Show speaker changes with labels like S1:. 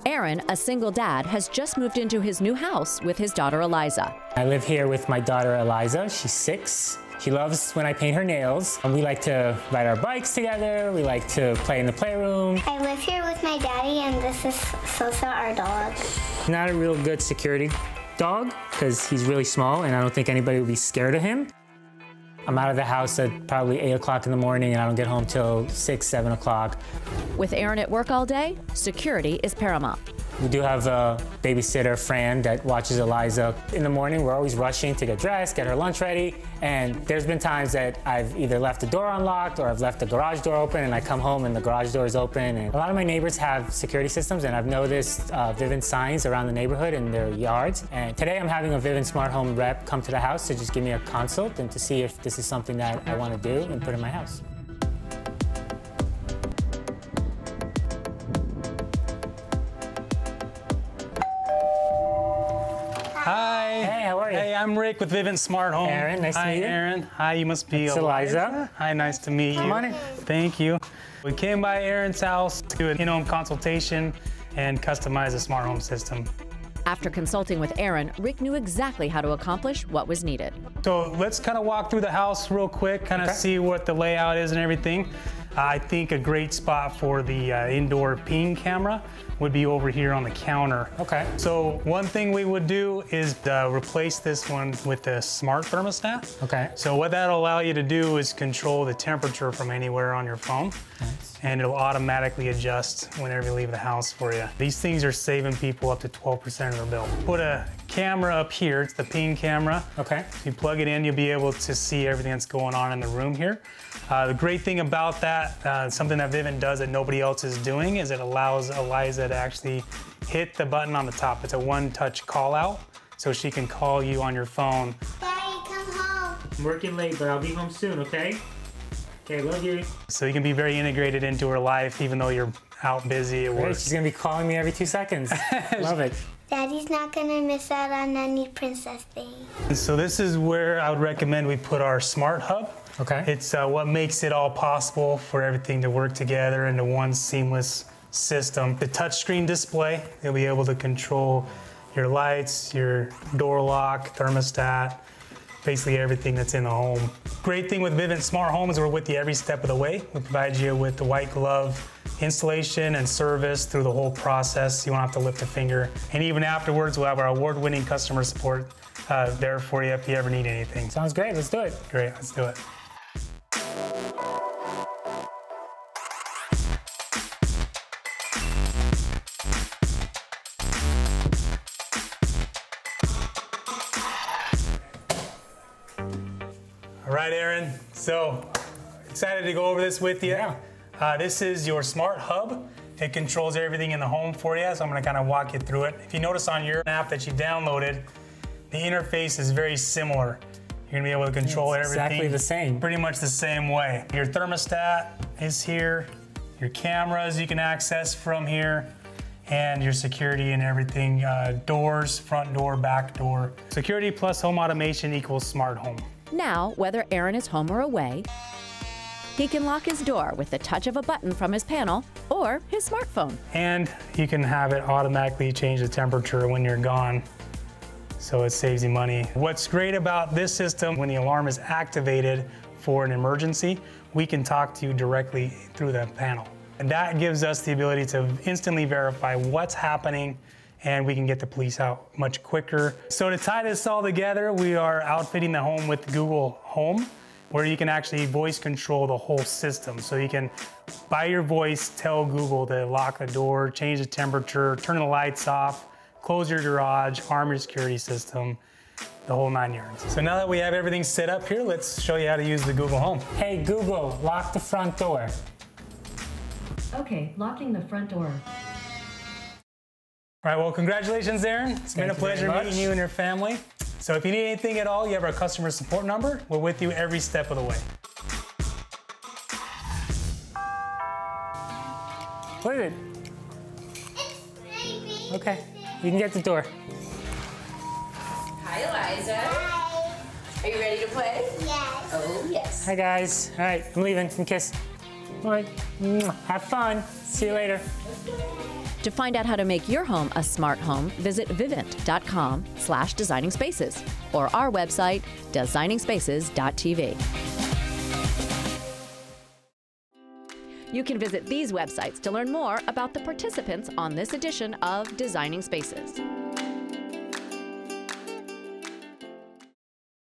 S1: Aharon, a single dad, has just moved into his new house with his daughter Eliza.
S2: I live here with my daughter Eliza. She's 6. She loves when I paint her nails. We like to ride our bikes together. We like to play in the playroom.
S3: I live here with my daddy, and this is Sosa, our dog.
S2: Not a real good security dog because he's really small and I don't think anybody would be scared of him. I'm out of the house at probably 8 o'clock in the morning and I don't get home till 6, 7 o'clock.
S1: With Aharon at work all day, security is paramount.
S2: We do have a babysitter, Fran, that watches Eliza. In the morning, we're always rushing to get dressed, get her lunch ready, and there's been times that I've either left the door unlocked or I've left the garage door open and I come home and the garage door is open. And a lot of my neighbors have security systems and I've noticed Vivint signs around the neighborhood in their yards. And today I'm having a Vivint Smart Home rep come to the house to just give me a consult and to see if this is something that I want to do and put in my house.
S4: Hi.
S2: Hey, how are you?
S4: Hey, I'm Rick with Vivint Smart Home.
S2: Aharon, nice to meet you.
S4: Hi, Aharon. Hi, you must be
S2: Eliza.
S4: Hi, nice to meet you.
S2: Come on in.
S4: Thank you. We came by Aharon's house to do an in-home consultation and customize a smart home system.
S1: After consulting with Aharon, Rick knew exactly how to accomplish what was needed.
S4: So let's kind of walk through the house real quick, kind of see what the layout is and everything. I think a great spot for the indoor ping camera would be over here on the counter.
S2: Okay.
S4: So one thing we would do is replace this one with the smart thermostat.
S2: Okay.
S4: So what that'll allow you to do is control the temperature from anywhere on your phone. Nice. And it'll automatically adjust whenever you leave the house for you. These things are saving people up to 12% of their bill. Put a camera up here, it's the ping camera.
S2: Okay.
S4: If you plug it in, you'll be able to see everything that's going on in the room here. The great thing about that, something that Vivint does that nobody else is doing, is it allows Eliza to actually hit the button on the top. It's a one-touch call out, so she can call you on your phone.
S3: Daddy, come home.
S2: I'm working late, but I'll be home soon, okay? Okay, love you.
S4: So you can be very integrated into her life, even though you're out busy at work.
S2: Great, she's gonna be calling me every 2 seconds. Love it.
S3: Daddy's not gonna miss out on any princess thing.
S4: So this is where I would recommend we put our smart hub.
S2: Okay.
S4: It's what makes it all possible for everything to work together into one seamless system. The touchscreen display, you'll be able to control your lights, your door lock, thermostat, basically everything that's in the home. Great thing with Vivint Smart Home is we're with you every step of the way. We provide you with the white glove installation and service through the whole process. You won't have to lift a finger. And even afterwards, we'll have our award-winning customer support there for you if you ever need anything.
S2: Sounds great, let's do it.
S4: Great, let's do it. All right, Aharon, so excited to go over this with you.
S2: Yeah.
S4: This is your smart hub. It controls everything in the home for you, so I'm gonna kind of walk you through it. If you notice on your app that you downloaded, the interface is very similar. You're gonna be able to control everything.
S2: Exactly the same.
S4: Pretty much the same way. Your thermostat is here. Your cameras you can access from here. And your security and everything. Doors, front door, back door. Security plus home automation equals smart home.
S1: Now, whether Aharon is home or away, he can lock his door with the touch of a button from his panel or his smartphone.
S4: And you can have it automatically change the temperature when you're gone, so it saves you money. What's great about this system, when the alarm is activated for an emergency, we can talk to you directly through the panel. And that gives us the ability to instantly verify what's happening, and we can get the police out much quicker. So to tie this all together, we are outfitting the home with Google Home, where you can actually voice control the whole system. So you can, by your voice, tell Google to lock the door, change the temperature, turn the lights off, close your garage, arm your security system, the whole 9 yards. So now that we have everything set up here, let's show you how to use the Google Home.
S2: Hey Google, lock the front door.
S5: Okay, locking the front door.
S4: All right, well, congratulations, Aharon. It's been a pleasure meeting you and your family. So if you need anything at all, you have our customer support number. We're with you every step of the way.
S2: What is it?
S3: It's baby.
S2: Okay, you can get the door.
S6: Hi, Eliza.
S3: Hi.
S6: Are you ready to play?
S3: Yes.
S6: Oh, yes.
S2: Hi guys. All right, I'm leaving. Kiss. All right. Have fun. See you later.
S1: To find out how to make your home a smart home, visit vivint.com/designingspaces or our website, designingspaces.tv. You can visit these websites to learn more about the participants on this edition of Designing Spaces.